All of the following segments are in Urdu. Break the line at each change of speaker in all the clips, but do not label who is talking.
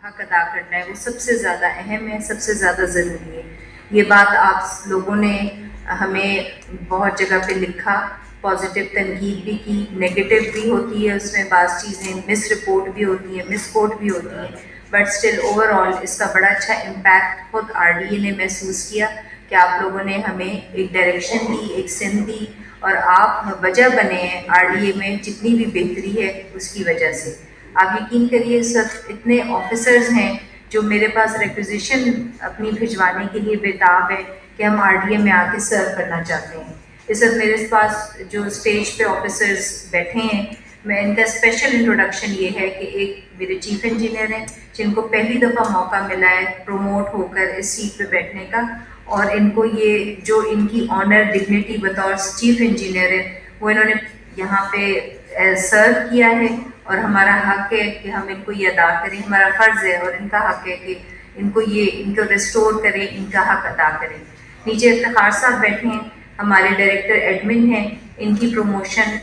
حق ادا کرنا ہے وہ سب سے زیادہ اہم ہے، سب سے زیادہ ضروری ہے۔ یہ بات آپ لوگوں نے ہمیں بہت جگہ پہ لکھا، پازیٹیو تنقید بھی کی، نیگیٹو بھی ہوتی ہے، اس میں بعض چیزیں مس رپورٹ بھی ہوتی ہیں، مس کوٹ بھی ہوتی ہیں، بٹ اسٹل اوور آل اس کا بڑا اچھا امپیکٹ خود آر ڈی اے نے محسوس کیا کہ آپ لوگوں نے ہمیں ایک ڈائریکشن دی، ایک سمت دی، اور آپ وجہ بنے ہیں آر ڈی اے میں جتنی بھی بہتری ہے اس کی وجہ سے۔ آپ یقین کریے سر، اتنے آفیسرز ہیں جو میرے پاس ریکوزیشن اپنی بھجوانے کے لیے بےتاب ہے کہ ہم آر ڈی اے میں آ کے سرو کرنا چاہتے ہیں۔ اس وقت میرے پاس جو اسٹیج پہ آفیسرز بیٹھے ہیں، میں ان کا اسپیشل انٹروڈکشن یہ ہے کہ ایک میرے چیف انجینئر ہیں جن کو پہلی دفعہ موقع ملا ہے پروموٹ ہو کر اس سیٹ پہ بیٹھنے کا، اور ان کو یہ جو ان کی آنر ڈگنیٹی بطور چیف انجینئر ہے وہ انہوں نے یہاں پہ سرو کیا ہے، اور ہمارا حق ہے کہ ہم ان کو یہ ادا کریں، ہمارا فرض ہے اور ان کا حق ہے کہ ان کو ریسٹور کریں، ان کا حق ادا کریں۔ نیچے افتخار صاحب بیٹھے ہیں، ہمارے ڈائریکٹر ایڈمن ہیں، ان کی پروموشن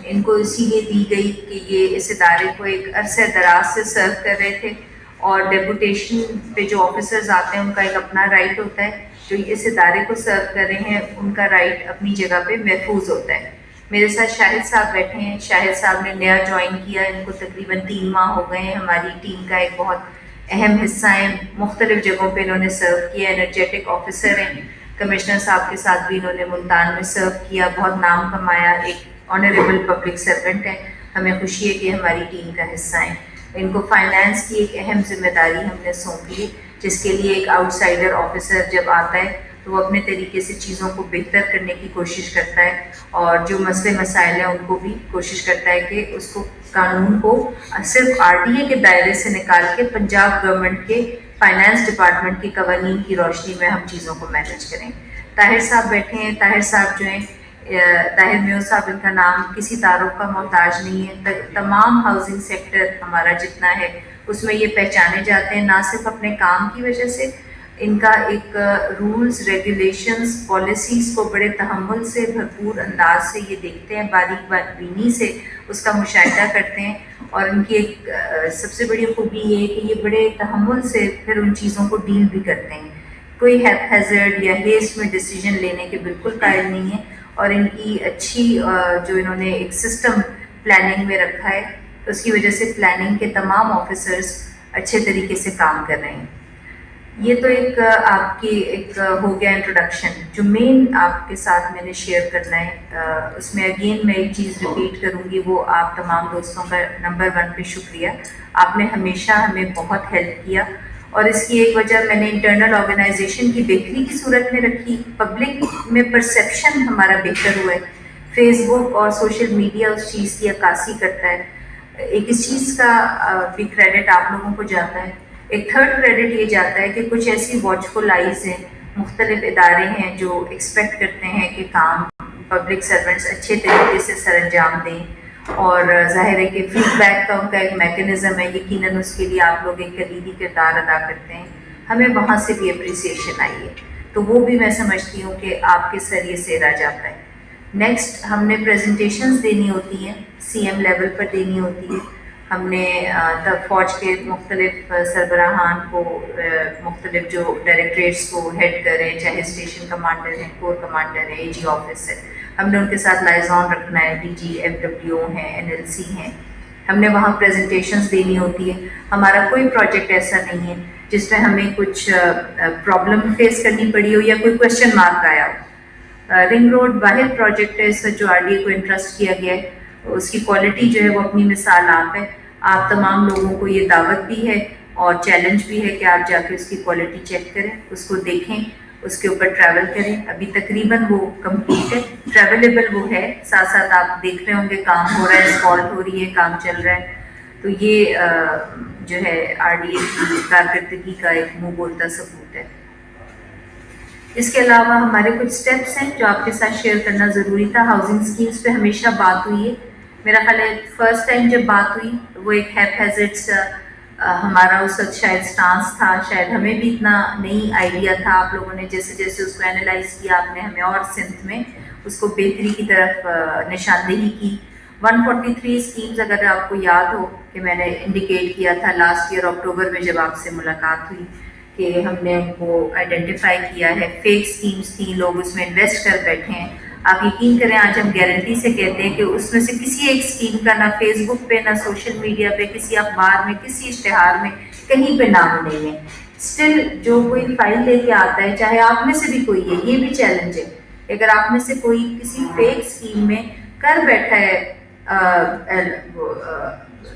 ان کو اسی لیے دی گئی کہ یہ اس ادارے کو ایک عرصہ دراز سے سرو کر رہے تھے، اور ڈیپوٹیشن پہ جو آفیسرز آتے ہیں ان کا ایک اپنا رائٹ ہوتا ہے، جو اس ادارے کو سرو کر رہے ہیں ان کا رائٹ اپنی جگہ پہ محفوظ ہوتا ہے۔ میرے ساتھ شاہد صاحب بیٹھے ہیں، شاہد صاحب نے نیا جوائن کیا، ان کو تقریباً 3 ماہ ہو گئے ہیں، ہماری ٹیم کا ایک بہت اہم حصہ ہیں، مختلف جگہوں پہ انہوں نے سرو کیا، انرجیٹک آفیسر ہیں۔ کمشنر صاحب کے ساتھ بھی انہوں نے ملتان میں سرو کیا، بہت نام کمایا، ایک آنریبل پبلک سرونٹ ہے، ہمیں خوشی ہے کہ ہماری ٹیم کا حصہ ہیں۔ ان کو فائنانس کی ایک اہم ذمہ داری ہم نے سونپی ہے، جس کے لیے ایک آؤٹ سائڈر آفیسر جب آتا ہے تو وہ اپنے طریقے سے چیزوں کو بہتر کرنے کی کوشش کرتا ہے، اور جو مسئلے مسائل ہیں ان کو بھی کوشش کرتا ہے کہ اس کو قانون کو صرف آر ٹی اے کے دائرے سے نکال کے پنجاب گورنمنٹ کے فائنانس ڈپارٹمنٹ کے قوانین کی روشنی میں ہم چیزوں کو مینیج کریں۔ طاہر صاحب بیٹھے ہیں، طاہر صاحب جو ہیں طاہر میو صاحب، ان کا نام کسی تعارف کا محتاج نہیں ہے، تمام ہاؤسنگ سیکٹر ہمارا جتنا ہے اس میں یہ پہچانے جاتے ہیں، نہ صرف اپنے کام کی وجہ سے، ان کا ایک رولز ریگولیشنز پالیسیز کو بڑے تحمل سے بھرپور انداز سے یہ دیکھتے ہیں، باریک بینی سے اس کا مشاہدہ کرتے ہیں، اور ان کی ایک سب سے بڑی خوبی یہ ہے کہ یہ بڑے تحمل سے پھر ان چیزوں کو ڈیل بھی کرتے ہیں، کوئی ہیپ ہیزرڈ یا ہیسٹ میں ڈیسیجن لینے کے بالکل قائل نہیں ہیں، اور ان کی اچھی جو انہوں نے ایک سسٹم پلاننگ میں رکھا ہے، اس کی وجہ سے پلاننگ کے تمام آفیسرز اچھے طریقے سے کام کر رہے ہیں۔ یہ تو ایک آپ کی ایک ہو گیا انٹروڈکشن۔ جو مین آپ کے ساتھ میں نے شیئر کرنا ہے، اس میں اگین میں ایک چیز ریپیٹ کروں گی، وہ آپ تمام دوستوں کا نمبر 1 پہ شکریہ۔ آپ نے ہمیشہ ہمیں بہت ہیلپ کیا، اور اس کی ایک وجہ میں نے انٹرنل آرگنائزیشن کی بہتری کی صورت میں رکھی، پبلک میں پرسیپشن ہمارا بہتر ہوا ہے، فیس بک اور سوشل میڈیا اس چیز کی عکاسی کرتا ہے۔ ایک اس چیز کا بھی کریڈٹ آپ لوگوں کو جاتا ہے۔ ایک تھرڈ کریڈٹ یہ جاتا ہے کہ کچھ ایسی واچفل آئیز ہیں، مختلف ادارے ہیں جو ایکسپیکٹ کرتے ہیں کہ کام پبلک سرونٹس اچھے طریقے سے سر انجام دیں، اور ظاہر ہے کہ فیڈ بیک کا ان کا ایک میکنزم ہے، یقیناً اس کے لیے آپ لوگ ایک کلیدی کردار ادا کرتے ہیں، ہمیں وہاں سے بھی اپریسیشن آئی ہے، تو وہ بھی میں سمجھتی ہوں کہ آپ کے ذریعے سے رہ جاتا ہے۔ نیکسٹ ہم نے پریزنٹیشنز دینی ہوتی ہیں، سی ایم لیول پر دینی ہوتی ہے، ہم نے فوج کے مختلف سربراہان کو، مختلف جو ڈائریکٹریٹس کو ہیڈ کریں، چاہے اسٹیشن کمانڈر ہیں، کور کمانڈر ہے، اے جی آفس ہے، ہم نے ان کے ساتھ لائزون رکھنا ہے، ڈی جی ایف ڈبلیو ہیں، این ایل سی ہیں، ہم نے وہاں پریزنٹیشنز دینی ہوتی ہے۔ ہمارا کوئی پروجیکٹ ایسا نہیں ہے جس میں ہمیں کچھ پرابلم فیس کرنی پڑی ہو یا کوئی کوشچن مارک آیا ہو۔ رنگ روڈ واحد پروجیکٹ ہے اس سے جو آر ڈی اے کو انٹرسٹ کیا گیا ہے، اس کی کوالٹی جو ہے وہ اپنی مثال آپ ہے۔ آپ تمام لوگوں کو یہ دعوت بھی ہے اور چیلنج بھی ہے کہ آپ جا کے اس کی کوالٹی چیک کریں، اس کو دیکھیں، اس کے اوپر ٹریول کریں۔ ابھی تقریباً وہ کمپلیٹ ہے، ٹریولیبل وہ ہے، ساتھ ساتھ آپ دیکھ رہے ہوں گے کام ہو رہا ہے، اسپال ہو رہی ہے، کام چل رہا ہے، تو یہ جو ہے آر ڈی اے کی کارکردگی کا ایک منہ بولتا ثبوت ہے۔ اس کے علاوہ ہمارے کچھ سٹیپس ہیں جو آپ کے ساتھ شیئر کرنا ضروری تھا۔ ہاؤسنگ اسکیمز پہ ہمیشہ بات ہوئی ہے، میرا خیال ہے فرسٹ ٹائم جب بات ہوئی وہ ایک ہیپ ہیزرڈس ہمارا اس وقت شاید سٹانس تھا، شاید ہمیں بھی اتنا نہیں آئیڈیا تھا، آپ لوگوں نے جیسے جیسے اس کو اینالائز کیا، آپ نے ہمیں اور سمت میں اس کو بہتری کی طرف نشاندہی کی، 143 اسکیمز اگر آپ کو یاد ہو کہ میں نے انڈیکیٹ کیا تھا لاسٹ ایئر اکتوبر میں جب آپ سے ملاقات ہوئی کہ ہم نے ان کو آئیڈینٹیفائی کیا ہے. فیک اسکیمز تھیں, لوگ اس میں انویسٹ کر بیٹھے ہیں. آپ یقین کریں آج ہم گارنٹی سے کہتے ہیں کہ اس میں سے کسی ایک اسکیم کا نہ فیس بک پہ, نہ سوشل میڈیا پہ, کسی اخبار میں, کسی اشتہار میں کہیں پہ نام نہیں ہے. اسٹل جو کوئی فائل لے کے آتا ہے, چاہے آپ میں سے بھی کوئی ہے, یہ بھی چیلنج ہے. اگر آپ میں سے کوئی کسی فیک اسکیم میں کر بیٹھا ہے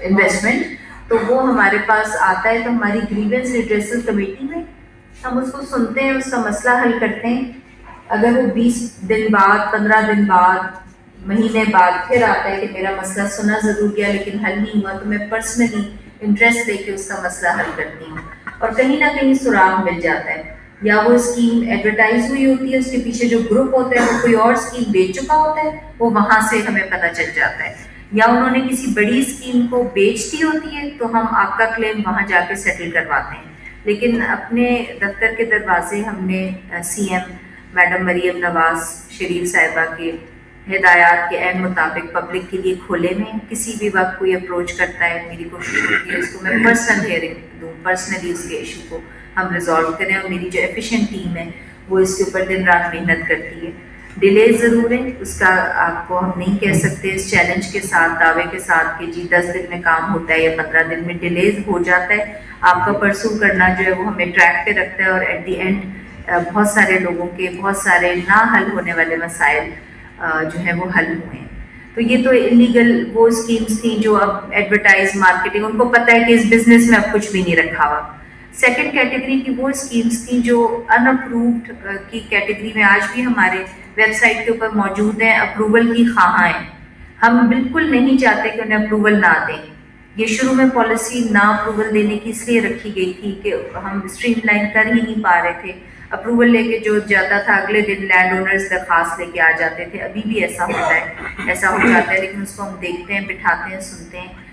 انویسٹمنٹ, تو وہ ہمارے پاس آتا ہے, تو ہماری گریونس ریڈریسل کمیٹی میں ہم اس کو سنتے ہیں, اس کا مسئلہ حل کرتے ہیں. اگر وہ 20 دن بعد, 15 دن بعد, مہینے بعد پھر آتا ہے کہ میرا مسئلہ سنا ضرور گیا لیکن حل نہیں ہوا, تو میں پرسنلی انٹرسٹ لے کے اس کا مسئلہ حل کرتی ہوں. اور کہیں نہ کہیں سراغ مل جاتا ہے, یا وہ اسکیم ایڈورٹائز ہوئی ہوتی ہے, اس کے پیچھے جو گروپ ہوتا ہے وہ کوئی اور اسکیم بیچ چکا ہوتا ہے, وہ وہاں سے ہمیں پتہ چل جاتا ہے, یا انہوں نے کسی بڑی اسکیم کو بیچ دی ہوتی ہے, تو ہم آپ کا کلیم وہاں جا کے سیٹل کرواتے ہیں. لیکن اپنے دفتر کے دروازے ہم نے C M madam Maryam Nawaz Sharif صاحبہ کے ہدایات کے عین مطابق پبلک کے لیے کھولے ہوئے ہیں. کسی بھی وقت کوئی اپروچ کرتا ہے, میری کوشش ہوتی ہے اس کو میں پرسنل ہیئرنگ دوں, پرسنلی اس کے ایشو کو ہم ریزالو کریں, اور میری جو ایفیشینٹ ٹیم ہے وہ اس کے اوپر دن رات محنت کرتی ہے. ڈیلیز ضرور ہے, اس کا آپ کو ہم نہیں کہہ سکتے اس چیلنج کے ساتھ, دعوے کے ساتھ کہ جی 10 دن میں کام ہوتا ہے یا 15 دن میں. ڈیلیز ہو جاتا ہے. آپ کا پرسو کرنا جو ہے وہ ہمیں ٹریک پہ رکھتا ہے, اور ایٹ دی اینڈ بہت سارے لوگوں کے بہت سارے نہ حل ہونے والے مسائل جو ہیں وہ حل ہوئے ہیں. تو یہ تو انلیگل وہ اسکیمز تھیں جو اب ایڈورٹائز مارکیٹنگ, ان کو پتہ ہے کہ اس بزنس میں اب کچھ بھی نہیں رکھا ہوا. سیکنڈ کیٹیگری کی وہ اسکیمز تھیں جو ان اپرووڈ کی کیٹیگری میں آج بھی ہمارے ویب سائٹ کے اوپر موجود ہیں, اپروول کی خواہاں ہیں. ہم بالکل نہیں چاہتے کہ انہیں اپروول نہ دیں. یہ شروع میں پالیسی نہ اپروول دینے کی اس لیے رکھی گئی تھی کہ ہم اسٹریم لائن کر ہی نہیں پا رہے تھے. اپروول لے کے جو جاتا تھا اگلے دن لینڈ اونرز درخواست لے کے آ جاتے تھے. ابھی بھی ایسا ہوتا ہے, ایسا ہو جاتا ہے, لیکن اس کو ہم دیکھتے ہیں, بٹھاتے ہیں, سنتے ہیں.